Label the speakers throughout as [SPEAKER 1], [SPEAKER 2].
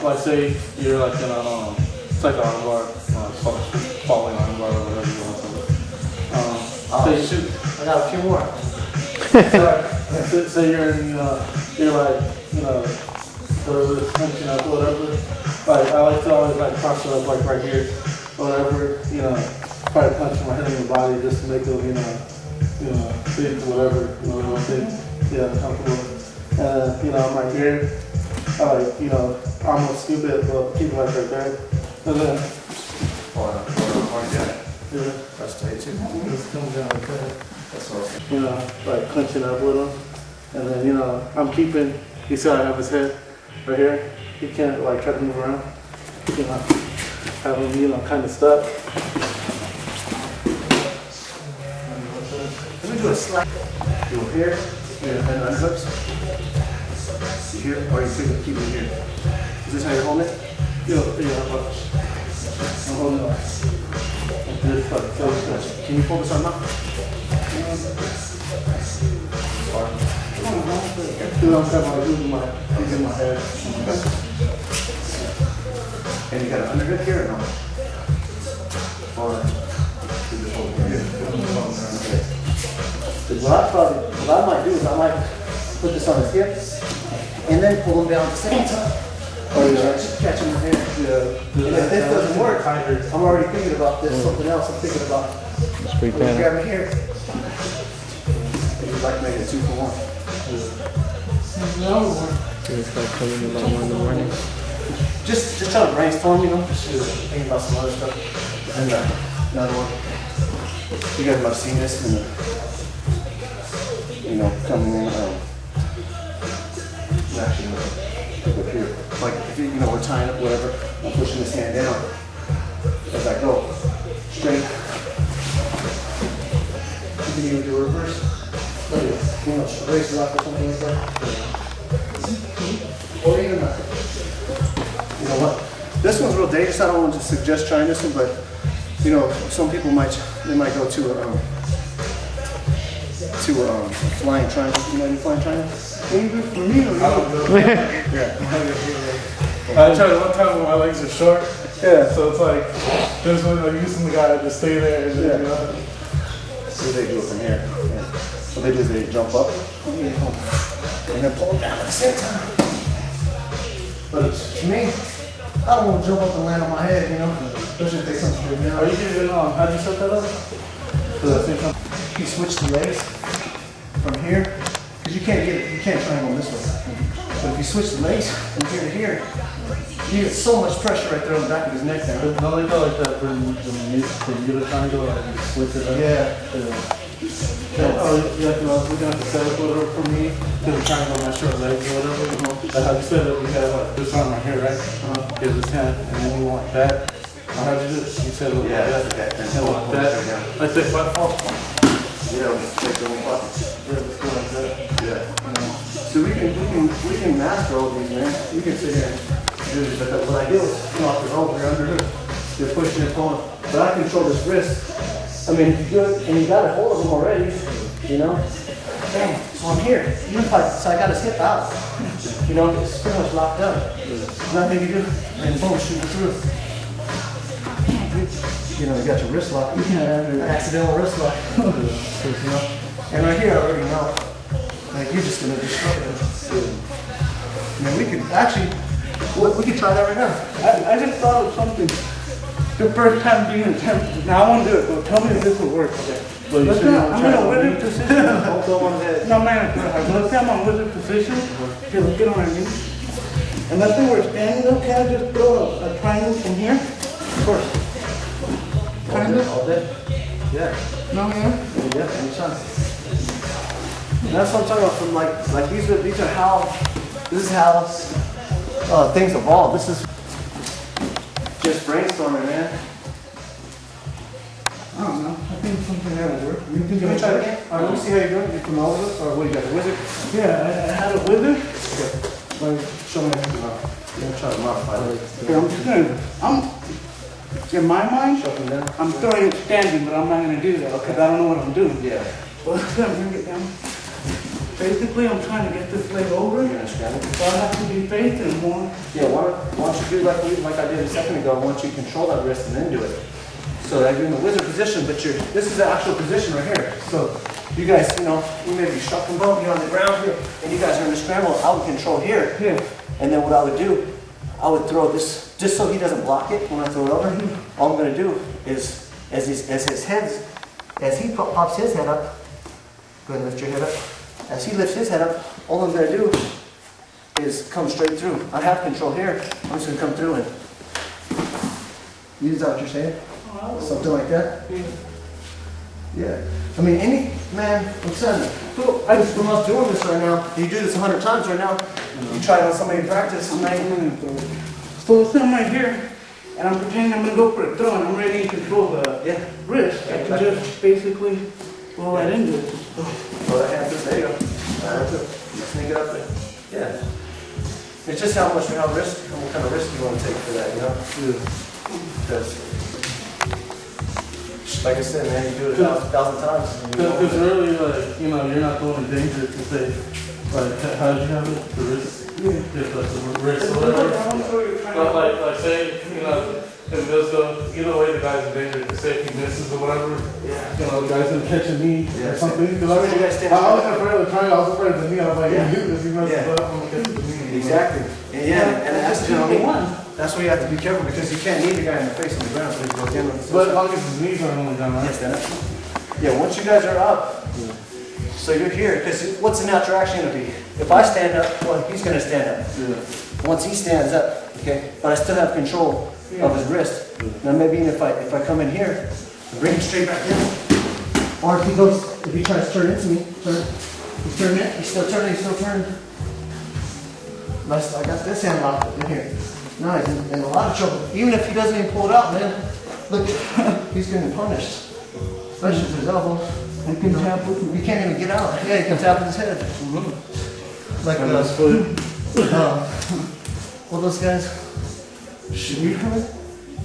[SPEAKER 1] like say you're like in a, it's like an arm bar, falling arm bar or whatever you want to call it.
[SPEAKER 2] Oh shoot, I got a few more.
[SPEAKER 1] Say you're in, you're like, whatever, punching up, whatever. Like, I like to always like cross it up like right here, whatever, try to punch my head in the body just to make it, big, whatever, real big, comfortable. I'm right here, I like, almost scoop it, but keep it like right there. And then, yeah.
[SPEAKER 2] That's tight too.
[SPEAKER 1] Just comes down like that.
[SPEAKER 2] That's awesome.
[SPEAKER 1] Like clenching up with him. And then, I'm keeping, you see how I have his head right here? He can't like try to move around. You know, have him, kind of stuck.
[SPEAKER 2] Let me do a slide. Do it here, and unhooks. Here, or you keep it here. Is this how you're holding it?
[SPEAKER 1] Yeah, I'm holding it like this, like so.
[SPEAKER 2] Can you pull this arm up?
[SPEAKER 1] Dude, I'm kind of like using my head.
[SPEAKER 2] And you got an underhook here or no? Or you just hold it here? Okay. What I might do is I might put this on his hips and then pull him down at the same time.
[SPEAKER 1] Oh yeah.
[SPEAKER 2] Just catch him in the hand.
[SPEAKER 1] Yeah.
[SPEAKER 2] And if this doesn't work, I'm already thinking about this, something else I'm thinking about. Grab me here. You'd like to make it 2 for 1.
[SPEAKER 1] No.
[SPEAKER 3] It's like coming a lot more in the morning.
[SPEAKER 2] Just try to brainstorm, just thinking about some other stuff. And another one. You guys might have seen this in coming in, actually, up here. Like, if we're tying up whatever, I'm pushing this hand down as I go straight. You can even do a reverse. Raise it up or something like that. Or even you know what? This one's real dangerous. I don't want to suggest trying this one, but some people might go to a flying triangle. You know any flying triangle?
[SPEAKER 1] Even for me, I don't know.
[SPEAKER 2] Yeah.
[SPEAKER 1] I tried one time when my legs are short.
[SPEAKER 2] Yeah.
[SPEAKER 1] So it's like, there's when I'm using the guy to just stay there and then,
[SPEAKER 2] So they do it from here. Yeah. What they do is they jump up and then pull it down at the same time. But to me, I don't want to jump up and land on my head, especially if they come straight down.
[SPEAKER 1] Are you getting on? How'd you set that up? So that's it.
[SPEAKER 2] You switch the legs from here, because you can't triangle this way. But if you switch the legs from here to here, you get so much pressure right there on the back of his neck there.
[SPEAKER 1] No, they go like that for you to triangle, like you switch it up.
[SPEAKER 2] Yeah.
[SPEAKER 1] Oh, we're gonna have to set up whatever for me to try and go my short legs or whatever. Like how you said that we have like this arm right here, right? Here's this hand, and then you want that. How did you do it? You said it like that. And like that. Like that, but
[SPEAKER 2] Yeah, take the whole button.
[SPEAKER 1] yeah, let's go like that.
[SPEAKER 2] Yeah. So we can master all these, man. You can sit here and do this, but what I do is, off the rope, you're under it, you're pushing and pulling. But I control this wrist. I mean, if you do it, and you got a hold of him already, Bam, so I'm here. So I got his hip out. It's pretty much locked up. Nothing you do, and boom, shoot it through. You got your wrist lock. An accidental wrist lock. And right here, I already know. Like, you're just gonna destroy it. We could try that right now.
[SPEAKER 1] I just thought of something. The first time being attempted. Now I want to do it, but tell me if this will work. Okay. I'm in a wizard position. No, man, let's say I'm on wizard position. Okay, let's get on our knees. And let's say we're standing up. Can I just throw a triangle from here?
[SPEAKER 2] Of course.
[SPEAKER 1] Kind of?
[SPEAKER 2] All day. Yeah.
[SPEAKER 1] No, man.
[SPEAKER 2] Yeah, anytime. That's what I'm talking about. From like these are how this is how things evolve. This is just brainstorming, man.
[SPEAKER 1] I don't know. I think something that'll work.
[SPEAKER 2] You can try it again? All right, let me see how you're doing. You come over this, or what you got, the wizard?
[SPEAKER 1] Yeah, I had a wizard.
[SPEAKER 2] Okay. Let me show me how you're going to try to modify it.
[SPEAKER 1] Okay, I'm just gonna, in my mind, I'm throwing it standing, but I'm not gonna do that because I don't know what I'm doing.
[SPEAKER 2] Yeah.
[SPEAKER 1] Well, I'm gonna bring it down. basically I'm trying to get this leg over.
[SPEAKER 2] You're gonna scramble.
[SPEAKER 1] So I have to be facing more.
[SPEAKER 2] Yeah, why don't you do like I did a second ago? Why don't you control that wrist and then do it? So that you're in the wizard position, but this is the actual position right here. So you guys, you may be shucking both, you're on the ground here, and you guys are in the scramble. I would control here, and then what I would do, I would throw this, just so he doesn't block it when I throw it over. All I'm gonna do is, as he pops his head up, go ahead and lift your head up. As he lifts his head up, all I'm gonna do is come straight through. I have control here. I'm just gonna come through and use that what you're saying? Something like that? Yeah. I mean, any man, I'm saying, I just from us doing this right now, you do this 100 times right now, you try it on somebody in practice, and
[SPEAKER 1] So it's sitting right here, and I'm pretending I'm gonna go for a throw, and I'm ready to control the wrist. I can just basically roll right into it.
[SPEAKER 2] Throw that hand through, there you go. That's it. Sneak it up there. Yeah. It's just how much, what kind of risk you want to take for that, Because, like I said, man, you do it 1,000 times.
[SPEAKER 1] Because really, like, you're not going in danger to say, like, how did you have it? The wrist? Just like the wrist or whatever. But like say, if there's either way the guy's in danger, say if he misses or whatever, the guy's gonna catch a knee or something. Because I was afraid of trying, I was afraid of the knee. I was like, if he messes up, I'm gonna catch the knee.
[SPEAKER 2] Exactly. And that's why you have to be careful, because you can't knee the guy in the face on the ground, so he goes in.
[SPEAKER 1] But as long as his knees are only down, right?
[SPEAKER 2] Yes, then. Yeah, once you guys are up, so you're here, because what's the natural action going to be? If I stand up, well, he's going to stand up. Once he stands up, okay, but I still have control of his wrist. Now maybe if I come in here, bring him straight back down. Or if he tries to turn into me, he's turning it, he's still turning. I got this hand locked in here. Now he's in a lot of trouble. Even if he doesn't even pull it out, man, look, he's getting punished. Especially with his elbow. He can't even get out. Yeah, he can tap his head. Like what those guys? Should we come in?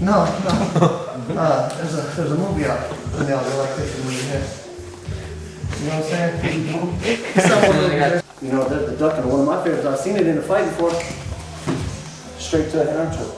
[SPEAKER 2] No. There's a movie out. And they're like this in your head. You know what I'm saying? The ducking, one of my favorites. I've seen it in a fight before. Straight to the head arm choke.